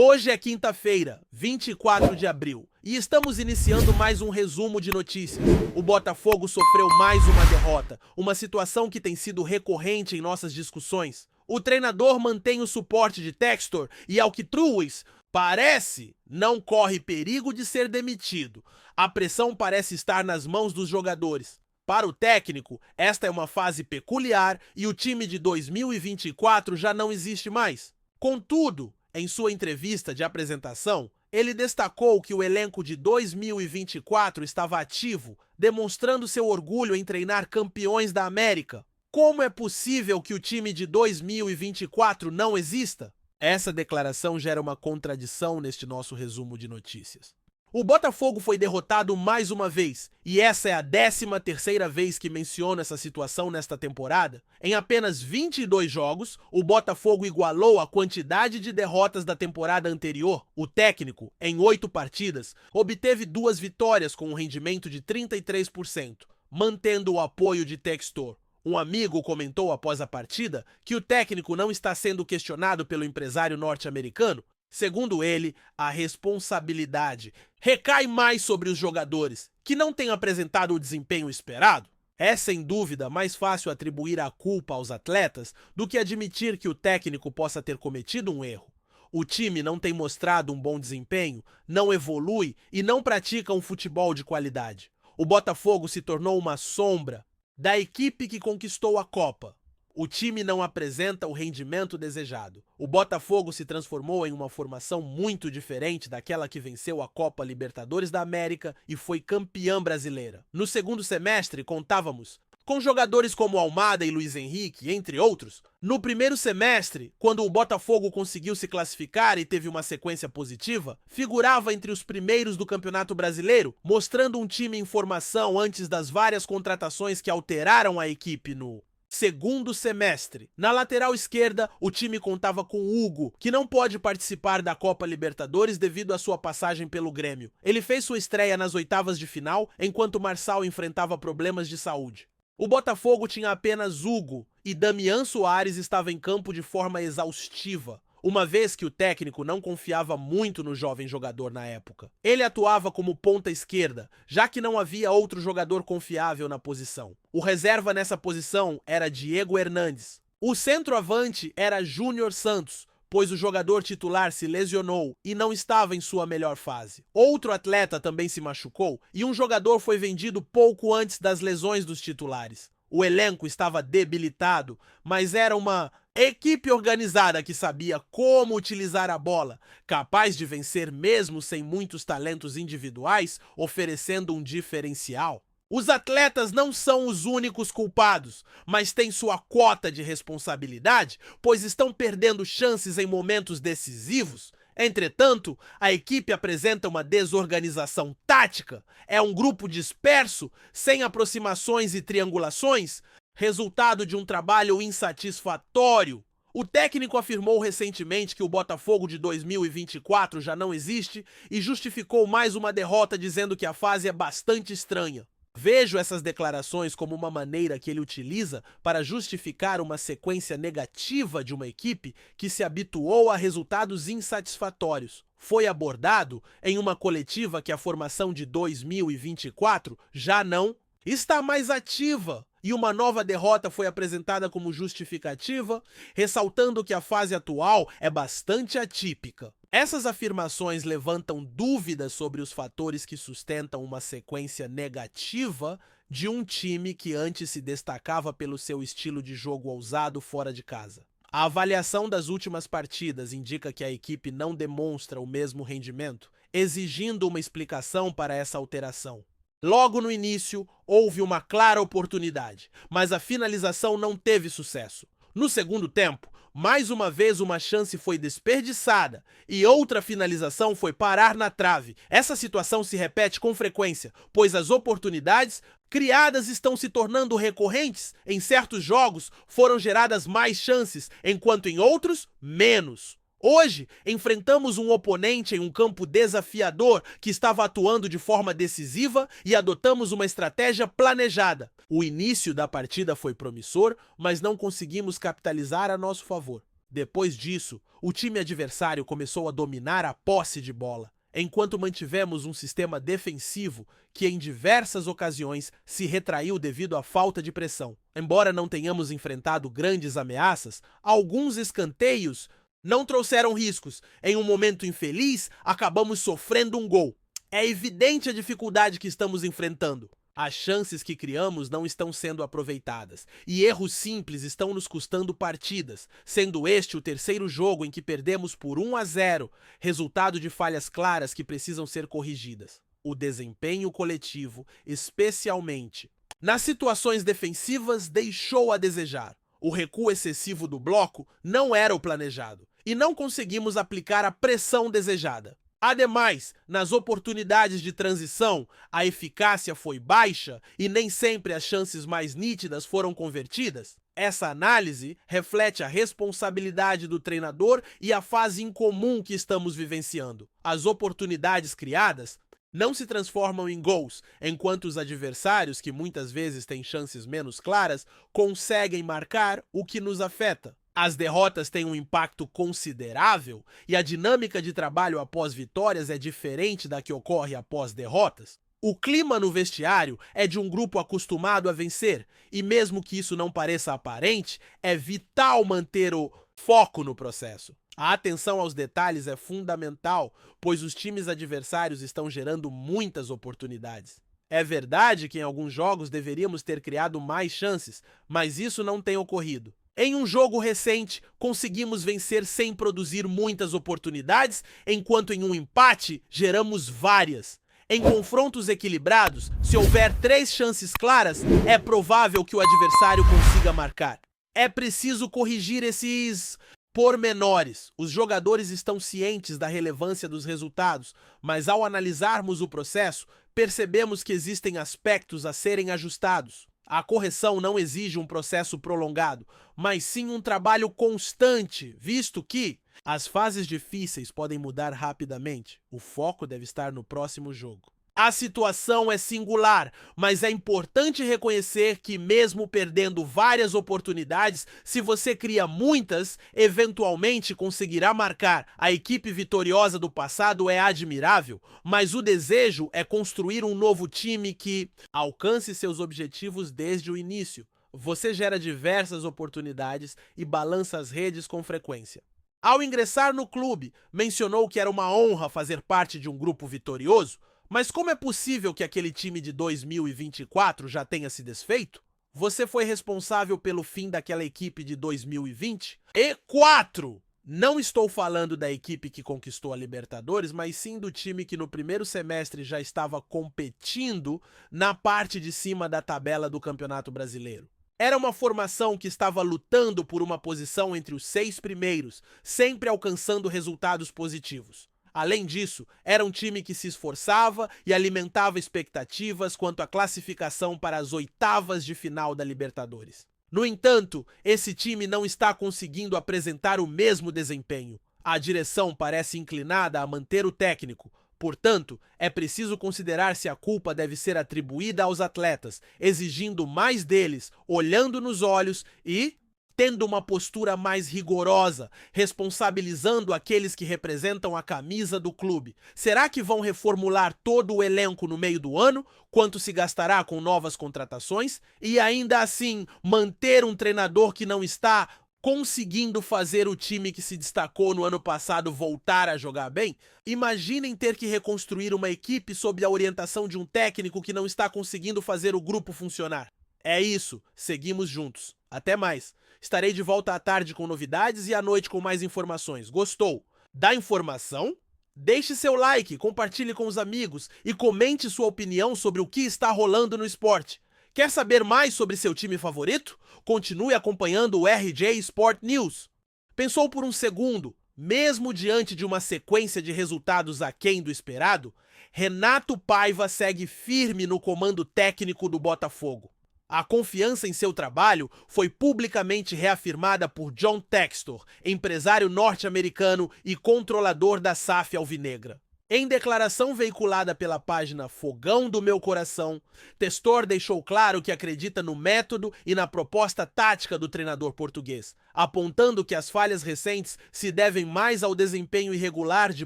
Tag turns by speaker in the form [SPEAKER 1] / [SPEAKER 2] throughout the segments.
[SPEAKER 1] Hoje é quinta-feira, 24 de abril, e estamos iniciando mais um resumo de notícias. O Botafogo sofreu mais uma derrota, uma situação que tem sido recorrente em nossas discussões. O treinador mantém o suporte de Textor e, ao que Truis parece, não corre perigo de ser demitido. A pressão parece estar nas mãos dos jogadores. Para o técnico, esta é uma fase peculiar e o time de 2024 já não existe mais. Contudo, em sua entrevista de apresentação, ele destacou que o elenco de 2024 estava ativo, demonstrando seu orgulho em treinar campeões da América. Como é possível que o time de 2024 não exista? Essa declaração gera uma contradição neste nosso resumo de notícias. O Botafogo foi derrotado mais uma vez, e essa é a 13ª vez que menciono essa situação nesta temporada. Em apenas 22 jogos, o Botafogo igualou a quantidade de derrotas da temporada anterior. O técnico, em 8 partidas, obteve 2 vitórias com um rendimento de 33%, mantendo o apoio de Textor. Um amigo comentou após a partida que o técnico não está sendo questionado pelo empresário norte-americano. Segundo ele, a responsabilidade recai mais sobre os jogadores, que não têm apresentado o desempenho esperado. É sem dúvida mais fácil atribuir a culpa aos atletas do que admitir que o técnico possa ter cometido um erro. O time não tem mostrado um bom desempenho, não evolui e não pratica um futebol de qualidade. O Botafogo se tornou uma sombra da equipe que conquistou a Copa. O time não apresenta o rendimento desejado. O Botafogo se transformou em uma formação muito diferente daquela que venceu a Copa Libertadores da América e foi campeã brasileira. No segundo semestre, contávamos com jogadores como Almada e Luiz Henrique, entre outros. No primeiro semestre, quando o Botafogo conseguiu se classificar e teve uma sequência positiva, figurava entre os primeiros do Campeonato Brasileiro, mostrando um time em formação antes das várias contratações que alteraram a equipe no segundo semestre. Na lateral esquerda, o time contava com Hugo, que não pode participar da Copa Libertadores devido à sua passagem pelo Grêmio. Ele fez sua estreia nas oitavas de final, enquanto Marçal enfrentava problemas de saúde. O Botafogo tinha apenas Hugo e Damian Soares estava em campo de forma exaustiva, uma vez que o técnico não confiava muito no jovem jogador na época. Ele atuava como ponta esquerda, já que não havia outro jogador confiável na posição. O reserva nessa posição era Diego Hernandes. O centroavante era Júnior Santos, pois o jogador titular se lesionou e não estava em sua melhor fase. Outro atleta também se machucou e um jogador foi vendido pouco antes das lesões dos titulares. O elenco estava debilitado, mas era uma equipe organizada que sabia como utilizar a bola, capaz de vencer mesmo sem muitos talentos individuais, oferecendo um diferencial. Os atletas não são os únicos culpados, mas têm sua quota de responsabilidade, pois estão perdendo chances em momentos decisivos. Entretanto, a equipe apresenta uma desorganização tática, é um grupo disperso, sem aproximações e triangulações, resultado de um trabalho insatisfatório. O técnico afirmou recentemente que o Botafogo de 2024 já não existe e justificou mais uma derrota dizendo que a fase é bastante estranha. Vejo essas declarações como uma maneira que ele utiliza para justificar uma sequência negativa de uma equipe que se habituou a resultados insatisfatórios. Foi abordado em uma coletiva que a formação de 2024 já não está mais ativa e uma nova derrota foi apresentada como justificativa, ressaltando que a fase atual é bastante atípica. Essas afirmações levantam dúvidas sobre os fatores que sustentam uma sequência negativa de um time que antes se destacava pelo seu estilo de jogo ousado fora de casa. A avaliação das últimas partidas indica que a equipe não demonstra o mesmo rendimento, exigindo uma explicação para essa alteração. Logo no início, houve uma clara oportunidade, mas a finalização não teve sucesso. No segundo tempo, mais uma vez uma chance foi desperdiçada e outra finalização foi parar na trave. Essa situação se repete com frequência, pois as oportunidades criadas estão se tornando recorrentes. Em certos jogos foram geradas mais chances, enquanto em outros, menos. Hoje, enfrentamos um oponente em um campo desafiador que estava atuando de forma decisiva e adotamos uma estratégia planejada. O início da partida foi promissor, mas não conseguimos capitalizar a nosso favor. Depois disso, o time adversário começou a dominar a posse de bola, enquanto mantivemos um sistema defensivo que em diversas ocasiões se retraiu devido à falta de pressão. Embora não tenhamos enfrentado grandes ameaças, alguns escanteios não trouxeram riscos. Em um momento infeliz, acabamos sofrendo um gol. É evidente a dificuldade que estamos enfrentando. As chances que criamos não estão sendo aproveitadas, e erros simples estão nos custando partidas, sendo este o terceiro jogo em que perdemos por 1-0, resultado de falhas claras que precisam ser corrigidas. O desempenho coletivo, especialmente nas situações defensivas, deixou a desejar. O recuo excessivo do bloco não era o planejado, e não conseguimos aplicar a pressão desejada. Ademais, nas oportunidades de transição, a eficácia foi baixa e nem sempre as chances mais nítidas foram convertidas. Essa análise reflete a responsabilidade do treinador e a fase incomum que estamos vivenciando. As oportunidades criadas não se transformam em gols, enquanto os adversários, que muitas vezes têm chances menos claras, conseguem marcar, o que nos afeta. As derrotas têm um impacto considerável e a dinâmica de trabalho após vitórias é diferente da que ocorre após derrotas. O clima no vestiário é de um grupo acostumado a vencer, e mesmo que isso não pareça aparente, é vital manter o foco no processo. A atenção aos detalhes é fundamental, pois os times adversários estão gerando muitas oportunidades. É verdade que em alguns jogos deveríamos ter criado mais chances, mas isso não tem ocorrido. Em um jogo recente, conseguimos vencer sem produzir muitas oportunidades, enquanto em um empate geramos várias. Em confrontos equilibrados, se houver 3 chances claras, é provável que o adversário consiga marcar. É preciso corrigir esses pormenores. Os jogadores estão cientes da relevância dos resultados, mas ao analisarmos o processo, percebemos que existem aspectos a serem ajustados. A correção não exige um processo prolongado, mas sim um trabalho constante, visto que as fases difíceis podem mudar rapidamente. O foco deve estar no próximo jogo. A situação é singular, mas é importante reconhecer que mesmo perdendo várias oportunidades, se você cria muitas, eventualmente conseguirá marcar. A equipe vitoriosa do passado é admirável, mas o desejo é construir um novo time que alcance seus objetivos desde o início. Você gera diversas oportunidades e balança as redes com frequência. Ao ingressar no clube, mencionou que era uma honra fazer parte de um grupo vitorioso. Mas como é possível que aquele time de 2024 já tenha se desfeito? Você foi responsável pelo fim daquela equipe de 2024. Não estou falando da equipe que conquistou a Libertadores, mas sim do time que no primeiro semestre já estava competindo na parte de cima da tabela do Campeonato Brasileiro. Era uma formação que estava lutando por uma posição entre os 6 primeiros, sempre alcançando resultados positivos. Além disso, era um time que se esforçava e alimentava expectativas quanto à classificação para as oitavas de final da Libertadores. No entanto, esse time não está conseguindo apresentar o mesmo desempenho. A direção parece inclinada a manter o técnico. Portanto, é preciso considerar se a culpa deve ser atribuída aos atletas, exigindo mais deles, olhando nos olhos e tendo uma postura mais rigorosa, responsabilizando aqueles que representam a camisa do clube. Será que vão reformular todo o elenco no meio do ano? Quanto se gastará com novas contratações? E ainda assim, manter um treinador que não está conseguindo fazer o time que se destacou no ano passado voltar a jogar bem? Imaginem ter que reconstruir uma equipe sob a orientação de um técnico que não está conseguindo fazer o grupo funcionar. É isso, seguimos juntos. Até mais. Estarei de volta à tarde com novidades e à noite com mais informações. Gostou da informação? Deixe seu like, compartilhe com os amigos e comente sua opinião sobre o que está rolando no esporte. Quer saber mais sobre seu time favorito? Continue acompanhando o RJ Sport News. Pensou por um segundo, mesmo diante de uma sequência de resultados aquém do esperado, Renato Paiva segue firme no comando técnico do Botafogo. A confiança em seu trabalho foi publicamente reafirmada por John Textor, empresário norte-americano e controlador da SAF alvinegra. Em declaração veiculada pela página Fogão do Meu Coração, Testor deixou claro que acredita no método e na proposta tática do treinador português, apontando que as falhas recentes se devem mais ao desempenho irregular de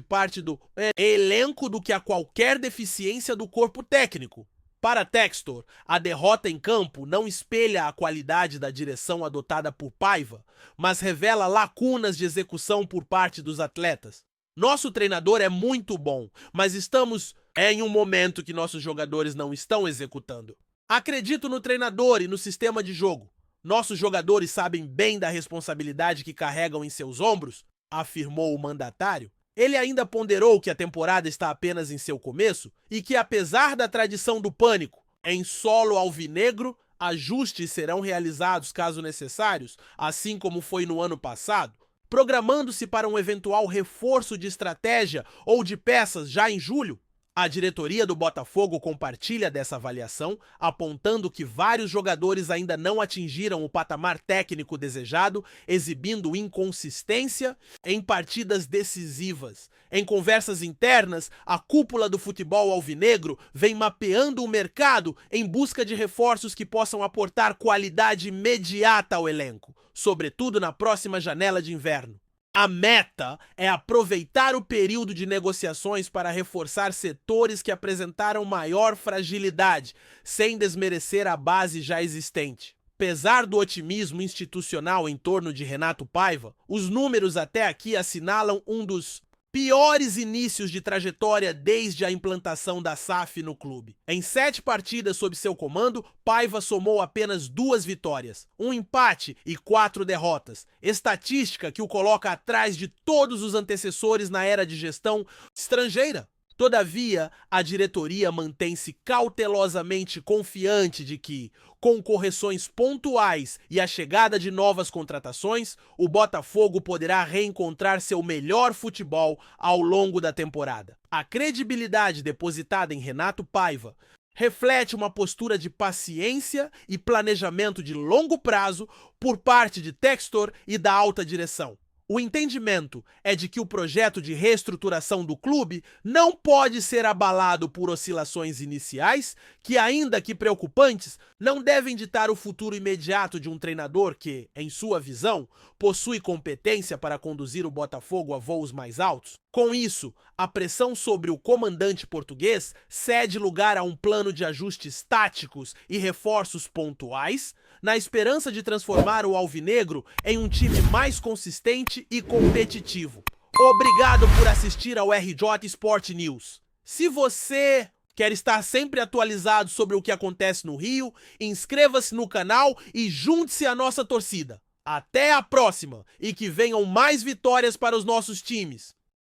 [SPEAKER 1] parte do elenco do que a qualquer deficiência do corpo técnico. Para Textor, a derrota em campo não espelha a qualidade da direção adotada por Paiva, mas revela lacunas de execução por parte dos atletas. Nosso treinador é muito bom, mas estamos em um momento que nossos jogadores não estão executando. Acredito no treinador e no sistema de jogo. Nossos jogadores sabem bem da responsabilidade que carregam em seus ombros, afirmou o mandatário. Ele ainda ponderou que a temporada está apenas em seu começo e que, apesar da tradição do pânico em solo alvinegro, ajustes serão realizados caso necessários, assim como foi no ano passado, programando-se para um eventual reforço de estratégia ou de peças já em julho. A diretoria do Botafogo compartilha dessa avaliação, apontando que vários jogadores ainda não atingiram o patamar técnico desejado, exibindo inconsistência em partidas decisivas. Em conversas internas, a cúpula do futebol alvinegro vem mapeando o mercado em busca de reforços que possam aportar qualidade imediata ao elenco, sobretudo na próxima janela de inverno. A meta é aproveitar o período de negociações para reforçar setores que apresentaram maior fragilidade, sem desmerecer a base já existente. Apesar do otimismo institucional em torno de Renato Paiva, os números até aqui assinalam um dos piores inícios de trajetória desde a implantação da SAF no clube. Em 7 partidas sob seu comando, Paiva somou apenas 2 vitórias, um empate e 4 derrotas, estatística que o coloca atrás de todos os antecessores na era de gestão estrangeira. Todavia, a diretoria mantém-se cautelosamente confiante de que, com correções pontuais e a chegada de novas contratações, o Botafogo poderá reencontrar seu melhor futebol ao longo da temporada. A credibilidade depositada em Renato Paiva reflete uma postura de paciência e planejamento de longo prazo por parte de Textor e da alta direção. O entendimento é de que o projeto de reestruturação do clube não pode ser abalado por oscilações iniciais que, ainda que preocupantes, não devem ditar o futuro imediato de um treinador que, em sua visão, possui competência para conduzir o Botafogo a voos mais altos. Com isso, a pressão sobre o comandante português cede lugar a um plano de ajustes táticos e reforços pontuais, na esperança de transformar o alvinegro em um time mais consistente e competitivo. Obrigado por assistir ao RJ Sport News. Se você quer estar sempre atualizado sobre o que acontece no Rio, inscreva-se no canal e junte-se à nossa torcida. Até a próxima e que venham mais vitórias para os nossos times.